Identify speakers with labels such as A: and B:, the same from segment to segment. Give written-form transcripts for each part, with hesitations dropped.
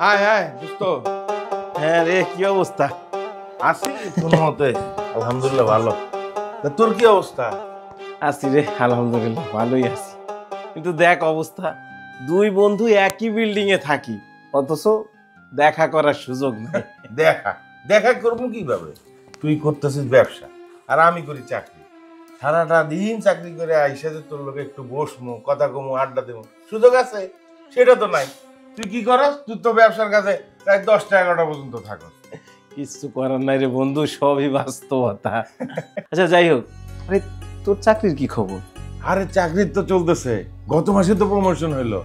A: আয় আয় দোস্ত।
B: হ্যাঁ রে, কি অবস্থা?
A: আছি কোনো মতে, আলহামদুলিল্লাহ ভালো। তা তোর কি অবস্থা?
B: আছি রে, আলহামদুলিল্লাহ ভালোই আছি। কিন্তু দেখ অবস্থা, দুই বন্ধু একই বিল্ডিং এ থাকি, অথচ দেখা করার সুযোগ নেই।
A: দেখা দেখা করবো কিভাবে? তুই করতেছিস ব্যবসা আর আমি করি চাকরি। সারাটা দিন চাকরি করে আইসা যে তোর লোকে একটু বসমু, কথা কমু, আড্ডা দেবো, সুযোগ আছে? সেটা তো নাই। তুই কি করস? তুই তো ব্যবসার কাছে প্রায় 10টা 11টা পর্যন্ত থাকস।
B: কিছু করার নাই রে বন্ধু, সবই বাস্তবতা। আচ্ছা যাই হোক, আরে তোর চাকরির কি খবর?
A: আরে চাকরি তো চলতেছে, গত মাসে তো প্রমোশন হইলো।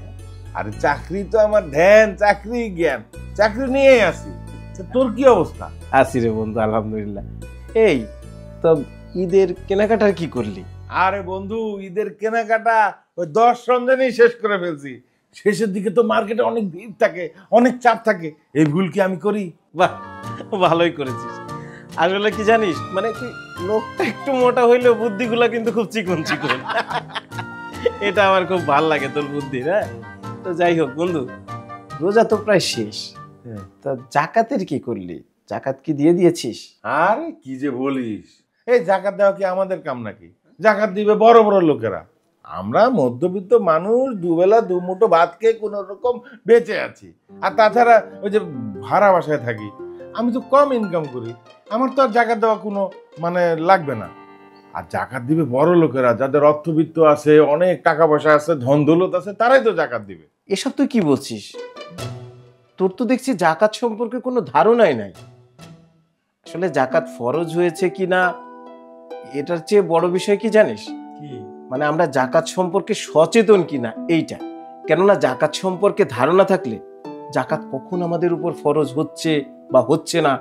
A: আরে চাকরি তো আমার ধ্যান, চাকরি জ্ঞান, চাকরি নিয়েই আছি। তোর কি অবস্থা?
B: আছি রে বন্ধু, আলহামদুলিল্লাহ। এই তো ঈদের কেনাকাটার কি করলি?
A: আরে বন্ধু, ঈদের কেনাকাটা ওই 10 রমজানেই শেষ করে ফেলছি। শেষের দিকে তো মার্কেটে অনেক ভিড় থাকে, অনেক চাপ থাকে। এই ভুল কি আমি করি?
B: বাহ, ভালোই করেছিস। আসলে কি জানিস, মানে তুই লোকটা একটু মোটা হইলেও বুদ্ধিগুলা কিন্তু খুব চিকন চিকন। এটা আমার খুব ভালো লাগে তোর বুদ্ধি। হ্যাঁ, তো যাই হোক বন্ধু, রোজা তো প্রায় শেষ, তা জাকাতের কি করলি? জাকাত কি দিয়ে দিয়েছিস?
A: আরে কি যে বলিস, এই জাকাত দেওয়া কি আমাদের কাম নাকি? জাকাত দিবে বড় বড় লোকেরা। আমরা মধ্যবিত্ত মানুষ, দুবেলা দুমুঠো ভাত খেয়ে কোন রকম বেঁচে আছি। আর তাছাড়া ওই যে ভাড়া বাসায় থাকি, আমি তো কম ইনকাম করি, আমার তো আর জাকাত দেওয়া কোনো মানে লাগবে না। আর জাকাত দিবে বড় লোকেরা, যাদের অর্থবিত্ত আছে, অনেক টাকা পয়সা আছে, ধন দৌলত আছে, তারাই তো জাকাত দিবে।
B: এসব তুই কি বলছিস? তোর তো দেখছি জাকাত সম্পর্কে কোনো ধারণাই নাই। আসলে জাকাত ফরজ হয়েছে কিনা এটার চেয়ে বড় বিষয় কি জানিস?
A: কি?
B: মানে আমরা জাকাত সম্পর্কে সচেতন কিনা এইটা। কেননা জাকাত সম্পর্কে ধারণা থাকলে জাকাত কখন আমাদের উপর ফরজ হচ্ছে বা হচ্ছে না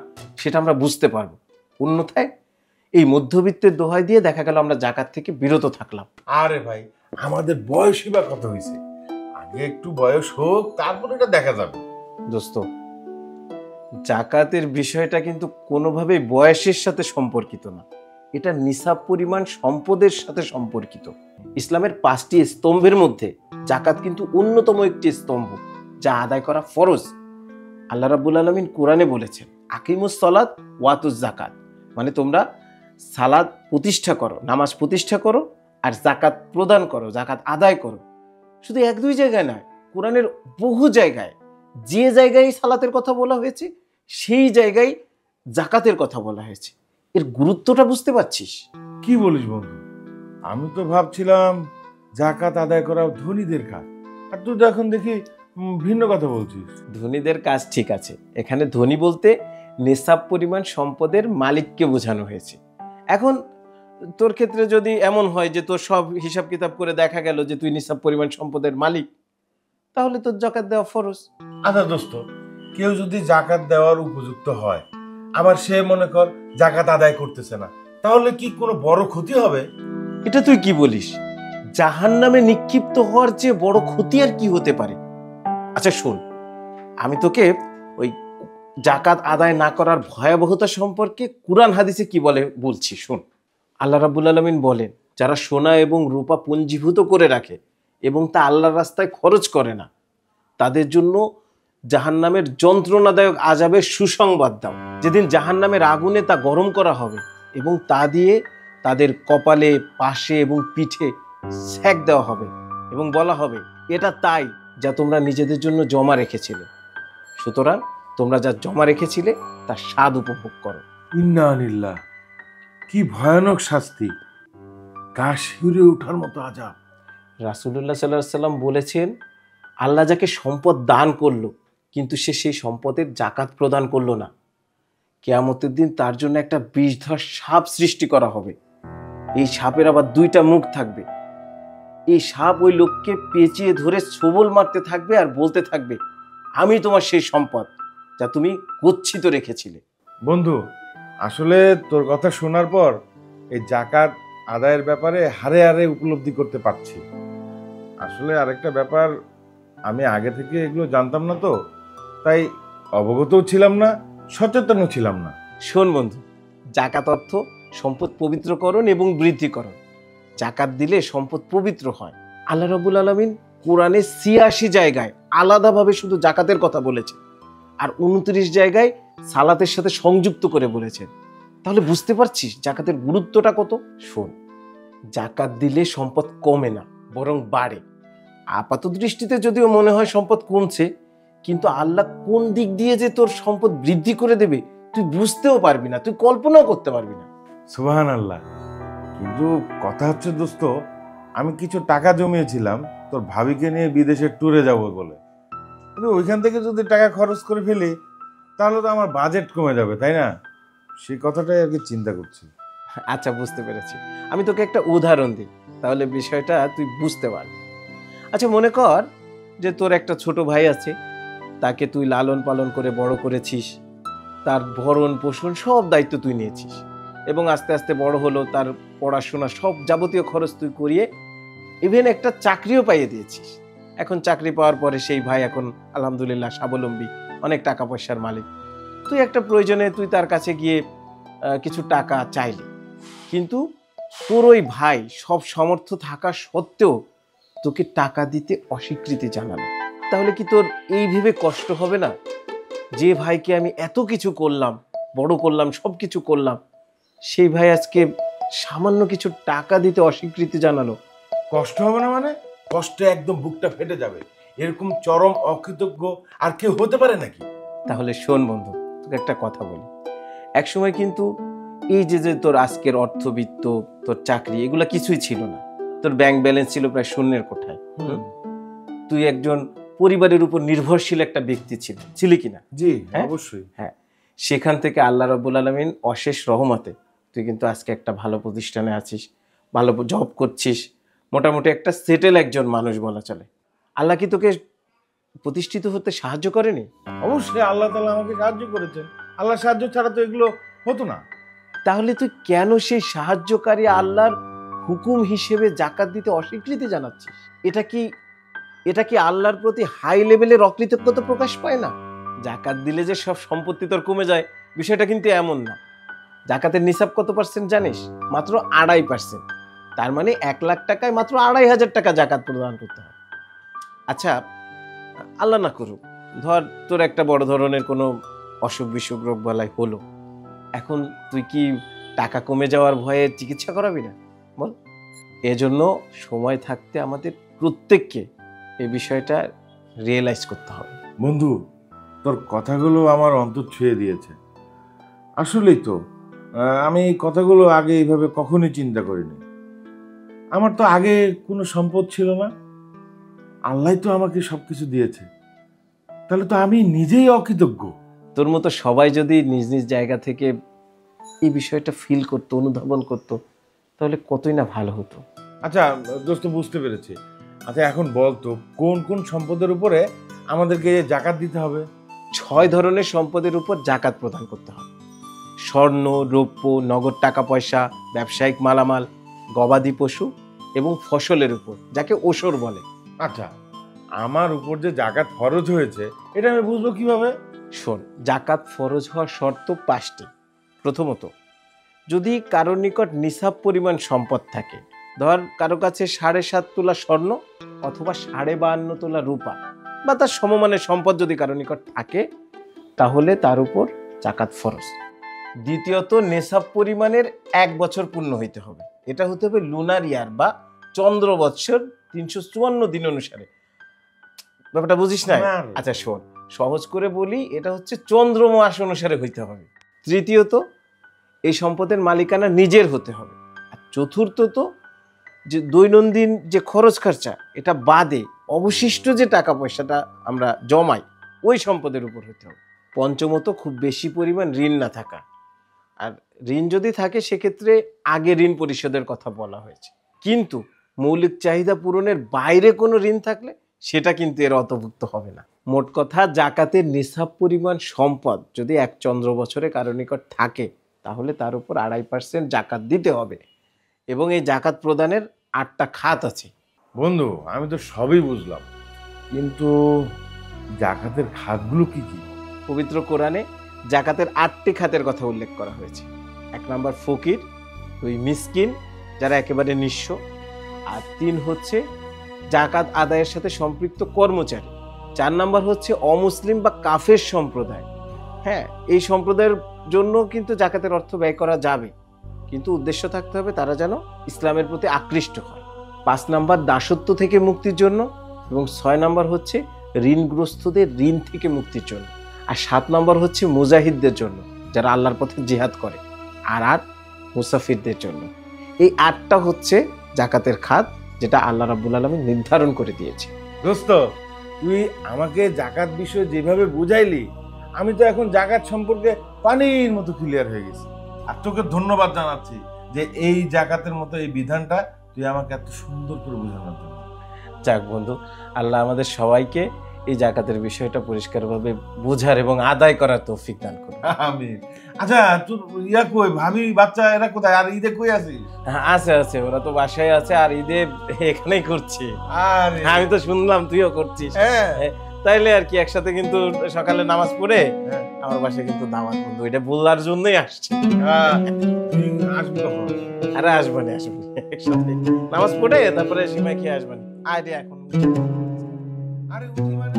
B: সেটা আমরা বুঝতে পারবো। অন্যথায় এই মধ্যবিত্তের দোহাই দিয়ে দেখা গেল আমরা জাকাত থেকে বিরত থাকলাম।
A: আরে ভাই, আমাদের বয়সই বা কত হয়েছে? আগে একটু বয়স হোক, তারপর এটা দেখা যাবে।
B: দোস্ত, জাকাতের বিষয়টা কিন্তু কোনোভাবেই বয়সের সাথে সম্পর্কিত না, এটা নিসাব পরিমাণ সম্পদের সাথে সম্পর্কিত। ইসলামের 5টি স্তম্ভের মধ্যে জাকাত কিন্তু অন্যতম একটি স্তম্ভ, যা আদায় করা ফরজ। আল্লাহ রাব্বুল আলামিন কোরআনে বলেছেন, আকিমুস সালাত ওয়াতুজ জাকাত, মানে তোমরা সালাত প্রতিষ্ঠা করো, নামাজ প্রতিষ্ঠা করো, আর জাকাত প্রদান করো, জাকাত আদায় করো। শুধু 1-2 জায়গায় নয়, কোরআনের বহু জায়গায় যে জায়গায় সালাতের কথা বলা হয়েছে সেই জায়গায় জাকাতের কথা বলা হয়েছে। এর গুরুত্বটা বুঝতে পারছিস?
A: কি বলিস বন্ধু? আমি তো ভাবছিলাম জাকাত আদায় করা ধনীদের কাজ, আর তুই তো এখন দেখি ভিন্ন কথা বলছিস।
B: ধনীদের কাজ ঠিক আছে, এখানে ধনী বলতে নেশাব পরিমাণ সম্পদের মালিককে বোঝানো হয়েছে। এখন তোর ক্ষেত্রে যদি এমন হয় যে তোর সব হিসাব কিতাব করে দেখা গেল যে তুই নিসাব পরিমাণ সম্পদের মালিক, তাহলে তোর জাকাত দেওয়া ফরজ।
A: আচ্ছা দোস্ত, কেউ যদি জাকাত দেওয়ার উপযুক্ত হয়, আবার সে মনে কর জাকাত আদায় করতেছে না, তাহলে কি কোনো বড় ক্ষতি হবে?
B: এটা তুই কি বলিস? জাহান্নামে নিক্ষিপ্ত হওয়ার চেয়ে বড় ক্ষতি আর কি হতে পারে? আচ্ছা শোন, আমি তোকে ওই জাকাত আদায় না করার ভয়াবহতা সম্পর্কে কুরআন হাদিসে কি বলে বলছি, শোন। আল্লাহ রাব্বুল আলামিন বলেন, যারা সোনা এবং রূপা পুঞ্জীভূত করে রাখে এবং তা আল্লাহর রাস্তায় খরচ করে না, তাদের জন্য জাহান্নামের যন্ত্রণাদায়ক আযাবের সুসংবাদ দাও। যেদিন জাহান্নামের আগুনে তা গরম করা হবে এবং তা দিয়ে তাদের কপালে, পাশে এবং পিঠে সেক দেওয়া হবে এবং বলা হবে, এটা তাই যা তোমরা নিজেদের জন্য জমা রেখেছিলে। সুতরাং তোমরা যা জমা রেখেছিলে তার স্বাদ উপভোগ করো।
A: ইন্না লিল্লাহ, কি ভয়ানক শাস্তি! গা শিউরে ওঠার মতো আযাব।
B: রাসূলুল্লাহ সাল্লাল্লাহু আলাইহি সাল্লাম বলেছেন, আল্লাহ যাকে সম্পদ দান করলো কিন্তু সে সেই সম্পদের জাকাত প্রদান করলো না, কিয়ামতের দিন তার জন্য একটা বিষধর সাপ সৃষ্টি করা হবে। এই সাপের আবার 2টা মুখ থাকবে। এই সাপ ওই লোককে পেঁচিয়ে ধরে ছোবল মারতে থাকবে আর বলতে থাকবে, আমি তোমার সেই সম্পদ যা তুমি গচ্ছিত রেখেছিলে।
A: বন্ধু, আসলে তোর কথা শোনার পর এই জাকাত আদায়ের ব্যাপারে হারে হারে উপলব্ধি করতে পারছি। আসলে আরেকটা ব্যাপার, আমি আগে থেকে এগুলো জানতাম না, তো তাই অবগতও ছিলাম না, সচেতনও ছিলাম না।
B: শোন বন্ধু, জাকাত অর্থ সম্পদ পবিত্রকরণ এবং বৃদ্ধিকরণ। জাকাত দিলে সম্পদ পবিত্র হয়। আল্লাহ রাব্বুল আলামিন কোরআনে 86 জায়গায় আলাদাভাবে শুধু জাকাতের কথা বলেছে। আর 29 জায়গায় সালাতের সাথে সংযুক্ত করে বলেছেন। তাহলে বুঝতে পারছিস জাকাতের গুরুত্বটা কত। শোন, জাকাত দিলে সম্পদ কমে না, বরং বাড়ে। আপাত দৃষ্টিতে যদিও মনে হয় সম্পদ কমছে, কিন্তু আল্লাহ কোন দিক দিয়ে যে তোর সম্পদ বৃদ্ধি করে দেবে তুই বুঝতেও পারবি না, তুই কল্পনাও করতে পারবি না।
A: সুবহানাল্লাহ। কিন্তু কথা হচ্ছে দোস্ত, আমি কিছু টাকা জমিয়েছিলাম তোর ভাবিকে নিয়ে বিদেশের ট্যুরে যাব বলে, কিন্তু ওইখান থেকে যদি টাকা খরচ করে ফেলি তাহলে তো আমার বাজেট কমে যাবে, তাই না? সেই কথাটাই আর কি চিন্তা করছি।
B: আচ্ছা, বুঝতে পেরেছি। আমি তোকে একটা উদাহরণ দিই, তাহলে বিষয়টা তুই বুঝতে পারবি। আচ্ছা, মনে কর যে তোর একটা ছোট ভাই আছে, তাকে তুই লালন পালন করে বড় করেছিস, তার ভরণ পোষণ সব দায়িত্ব তুই নিয়েছিস, এবং আস্তে আস্তে বড় হলো, তার পড়াশোনা সব যাবতীয় খরচ তুই করিয়ে ইভেন একটা চাকরিও পাইয়ে দিয়েছিস। এখন চাকরি পাওয়ার পরে সেই ভাই এখন আলহামদুলিল্লাহ স্বাবলম্বী, অনেক টাকা পয়সার মালিক। তুই একটা প্রয়োজনে তুই তার কাছে গিয়ে কিছু টাকা চাইলি, কিন্তু তোর ওই ভাই সব সামর্থ্য থাকা সত্ত্বেও তোকে টাকা দিতে অস্বীকৃতি জানালো। তাহলে কি তোর এই ভেবে কষ্ট হবে না যে ভাইকে আমি এত কিছু করলাম, বড় করলাম, সব কিছু করলাম, সেই ভাই আজকে সামান্য কিছু টাকা দিতে অস্বীকৃতি জানালো?
A: কষ্ট হবে না মানে? কষ্টে একদম বুকটা ফেটে যাবে। এরকম চরম অকৃতজ্ঞ আর কেউ হতে পারে নাকি?
B: তাহলে শোন বন্ধু, তোকে একটা কথা বলি। একসময় কিন্তু এই যে তোর আজকের অর্থবিত্ত, তোর চাকরি, এগুলা কিছুই ছিল না। তোর ব্যাংক ব্যালেন্স ছিল প্রায় শূন্যের কোঠায়। তুই একজন পরিবারের উপর নির্ভরশীল একটা ব্যক্তি ছিলি কিনা?
A: জি,
B: হ্যাঁ,
A: অবশ্যই।
B: হ্যাঁ, সেখান থেকে আল্লাহ রাব্বুল আলামিন অশেষ রহমতে তুই কিন্তু আজকে একটা ভালো প্রতিষ্ঠানে আছিস, ভালো জব করছিস, মোটামুটি একটা সেটেল একজন মানুষ বলা চলে। আল্লাহ কি তোকে প্রতিষ্ঠিত হতে সাহায্য করেনি?
A: অবশ্যই আল্লাহ তাআলা আমাকে সাহায্য করেছেন। আল্লাহ সাহায্য ছাড়া তো এগুলো হতো না।
B: তাহলে তুই কেন সেই সাহায্যকারী আল্লাহর হুকুম হিসেবে জাকাত দিতে অস্বীকৃতি জানাচ্ছিস? এটা কি আল্লাহর প্রতি হাই লেভেলের অকৃতজ্ঞতা প্রকাশ পায় না? জাকাত দিলে যে সব সম্পত্তি তোর কমে যায়, বিষয়টা কিন্তু এমন না। জাকাতের নিসাব কত পার্সেন্ট জানিস? মাত্র 2.5%। তার মানে 1 লাখ টাকায় মাত্র 2,500 টাকা জাকাত প্রদান করতে হয়। আচ্ছা, আল্লাহ না করুক, ধর তোর একটা বড় ধরনের কোনো অসুখ বিসুখ রোগ বালাই হলো, এখন তুই কি টাকা কমে যাওয়ার ভয়ে চিকিৎসা করাবি না? বল। এজন্য সময় থাকতে আমাদের প্রত্যেককে এই বিষয়টা রিয়েলাইজ করতে হবে।
A: বন্ধু, তোর কথাগুলো আমার অন্তর ছুঁয়ে দিয়েছে। আসলেই তো আমি এই কথাগুলো আগে এইভাবে কখনোই চিন্তা করিনি। আমার তো আগে কোনো সম্পদ ছিল না, আল্লাহ তো আমাকে সবকিছু দিয়েছে। তাহলে তো আমি নিজেই অকৃতজ্ঞ।
B: তোর মতো সবাই যদি নিজ নিজ জায়গা থেকে এই বিষয়টা ফিল করতো, অনুধাবন করতো, তাহলে কতই না ভালো হতো।
A: আচ্ছা দোস্ত, বুঝতে পেরেছি। আচ্ছা এখন বল তো, কোন কোন সম্পদের উপরে আমাদেরকে জাকাত দিতে হবে?
B: 6 ধরনের সম্পদের উপর জাকাত প্রদান করতে হবে: স্বর্ণ, রৌপ্য, নগদ টাকা পয়সা, ব্যবসায়িক মালামাল, গবাদি পশু এবং ফসলের উপর, যাকে ওসর বলে।
A: আচ্ছা, আমার উপর যে জাকাত ফরজ হয়েছে এটা আমি বুঝবো কিভাবে?
B: শোন, জাকাত ফরজ হওয়ার শর্ত 5টি। প্রথমত, যদি কারোর নিকট নিসাব পরিমাণ সম্পদ থাকে, ধর কারো কাছে 7.5 তোলা স্বর্ণ অথবা 52.5 তোলা রূপা বা তার সমমানের সম্পদ যদি কারো নিকট থাকে, তাহলে তার উপর জাকাত ফরজ। দ্বিতীয়ত, নেসাব পরিমাণের 1 বছর পূর্ণ হইতে হবে। এটা হতে হবে লুনার ইয়ার বা চন্দ্র বৎসর 354 দিন অনুসারে। ব্যাপারটা বুঝিস না? আচ্ছা শোন, সহজ করে বলি, এটা হচ্ছে চন্দ্র মাস অনুসারে হইতে হবে। তৃতীয়ত, এই সম্পদের মালিকানা নিজের হতে হবে। আর চতুর্থত, যে দৈনন্দিন যে খরচ খরচা, এটা বাদে অবশিষ্ট যে টাকা পয়সাটা আমরা জমাই, ওই সম্পদের উপর হতে হবে। পঞ্চমত, খুব বেশি পরিমাণ ঋণ না থাকা। আর ঋণ যদি থাকে সেক্ষেত্রে আগে ঋণ পরিশোধের কথা বলা হয়েছে, কিন্তু মৌলিক চাহিদা পূরণের বাইরে কোনো ঋণ থাকলে সেটা কিন্তু এর অন্তর্ভুক্ত হবে না। মোট কথা, জাকাতের নিসাব পরিমাণ সম্পদ যদি 1 চন্দ্র বছরে কারো নিকট থাকে, তাহলে তার উপর 2.5% জাকাত দিতে হবে। এবং এই জাকাত প্রদানের 8টা খাত আছে।
A: বন্ধু, আমি তো সবই বুঝলাম, কিন্তু জাকাতের খাতগুলো কি কি?
B: পবিত্র কোরআনে জাকাতের 8টি খাতের কথা উল্লেখ করা হয়েছে। 1 নম্বর ফকির, 2 মিসকিন যারা একেবারে নিঃস্ব, আর 3 হচ্ছে জাকাত আদায়ের সাথে সম্পৃক্ত কর্মচারী, 4 নাম্বার হচ্ছে অমুসলিম বা কাফের সম্প্রদায়। হ্যাঁ, এই সম্প্রদায়ের জন্য কিন্তু জাকাতের অর্থ ব্যয় করা যাবে, কিন্তু উদ্দেশ্য থাকতে হবে তারা যেন ইসলামের প্রতি আকৃষ্ট হয়। 5 নাম্বার দাসত্ব থেকে মুক্তির জন্য, এবং 6 নাম্বার হচ্ছে ঋণগ্রস্তদের ঋণ থেকে মুক্তির জন্য, আর 7 নাম্বার হচ্ছে মুজাহিদদের জন্য যারা আল্লাহর পথে জিহাদ করে, আর 8 মুসাফিরদের জন্য। এই 8টা হচ্ছে জাকাতের খাত, যেটা আল্লাহ রাব্বুল আলামিন নির্ধারণ করে দিয়েছে।
A: দোস্ত, তুই আমাকে জাকাত বিষয়ে যেভাবে বুঝাইলি, আমি তো এখন জাকাত সম্পর্কে পানির মতো ক্লিয়ার হয়ে গেছি। আর তোকে ধন্যবাদ জানাচ্ছি যে এই জাকাতের মতো এই বিধানটা তুই আমাকে এত সুন্দর করে বোঝানোর জন্য।
B: যাক বন্ধু, আল্লাহ আমাদের সবাইকে এই জাকাতের বিষয়টা পরিষ্কারভাবে বোঝার এবং আদায় করার তৌফিক দান করুন।
A: আমিন। আচ্ছা, তোর ইয়া কই, ভাবি বাচ্চা এরা কোথায়? আর ঈদে কই আছিস?
B: আছে আছে, ওরা তো বাসায় আছে, আর ঈদে এখানেই করছি।
A: আরে
B: আমি তো শুনলাম তুইও করছিস।
A: হ্যাঁ
B: তাইলে আর কি একসাথে কিন্তু সকালে নামাজ পড়ে
A: হ্যাঁ।
B: আমার বাসায় কিন্তু দাওয়াত বন্ধু, এটা বলার জন্যই আসছি।
A: তুই আসবি কখন?
B: আরে আসবানি আসবানি, একসাথে নামাজ পড়ে তারপরে সীমায় খেয়ে আসবানি। আয় রে এখন।
A: আরে উঠি মানে